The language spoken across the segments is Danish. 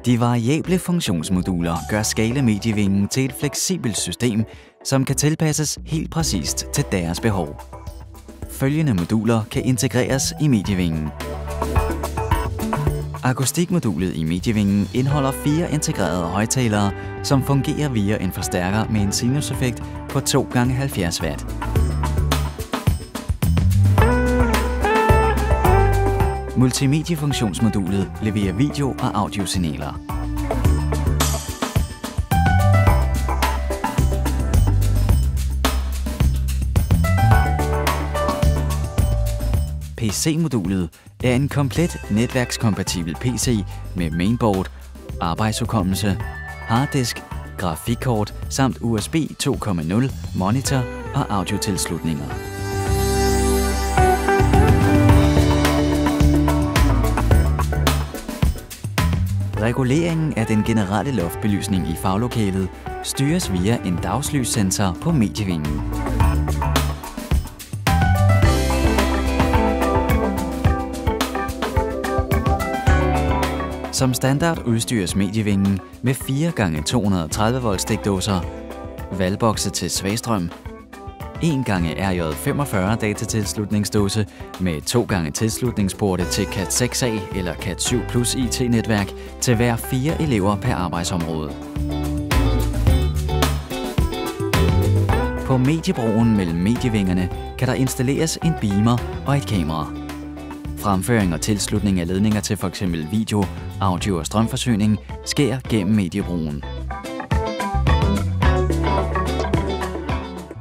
De variable funktionsmoduler gør skalemedievingen til et fleksibelt system, som kan tilpasses helt præcist til deres behov. Følgende moduler kan integreres i medievingen. Akustikmodulet i medievingen indeholder 4 integrerede højttalere, som fungerer via en forstærker med en sinuseffekt på 2x70 watt. Multimediefunktionsmodulet leverer video- og audiosignaler. PC-modulet er en komplet netværkskompatibel PC med mainboard, arbejdshukommelse, harddisk, grafikkort samt USB 2.0, monitor og audiotilslutninger. Reguleringen af den generelle loftbelysning i faglokalet styres via en dagslyssensor på medievingen. Som standard udstyres medievingen med 4x230 volt stikdåser, valgbokse til svagstrøm, 1x RJ45 datatilslutningsdåse med 2x tilslutningsporte til Cat 6A eller Cat 7 Plus IT-netværk til hver 4 elever per arbejdsområde. På mediebroen mellem medievingerne kan der installeres en beamer og et kamera. Fremføring og tilslutning af ledninger til f.eks. video, audio og strømforsyning sker gennem mediebroen.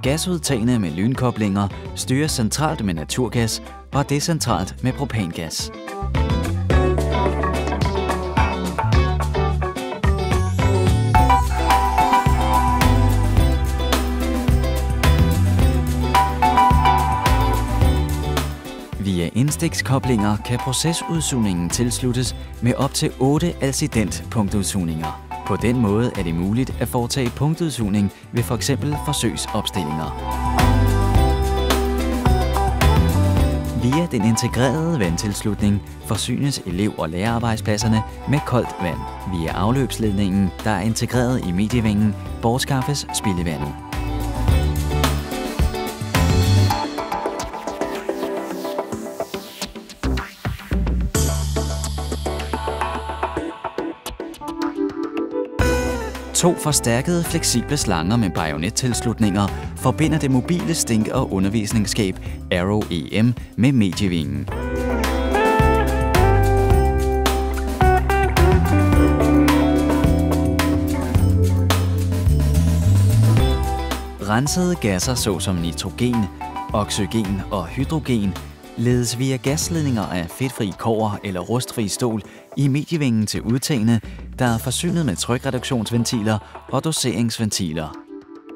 Gasudtagene med lynkoblinger styres centralt med naturgas og decentralt med propangas. Via indstikskoblinger kan procesudsugningen tilsluttes med op til 8 alcident-punktudsugninger. På den måde er det muligt at foretage punktudsugning ved f.eks. forsøgsopstillinger. Via den integrerede vandtilslutning forsynes elev- og lærerarbejdspladserne med koldt vand. Via afløbsledningen, der er integreret i medievingen, bortskaffes spildevandet. To forstærkede fleksible slanger med bajonettilslutninger forbinder det mobile stink- og undervisningsskab Arrow EM med medievingen. Rensede gasser såsom nitrogen, oxygen og hydrogen ledes via gasledninger af fedtfri kobber eller rustfri stål i medievingen til udtagene, der er forsynet med trykreduktionsventiler og doseringsventiler.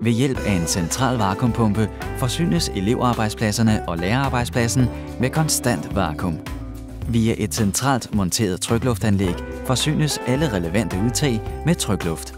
Ved hjælp af en central vakuumpumpe forsynes elevarbejdspladserne og lærerarbejdspladsen med konstant vakuum. Via et centralt monteret trykluftanlæg forsynes alle relevante udtag med trykluft.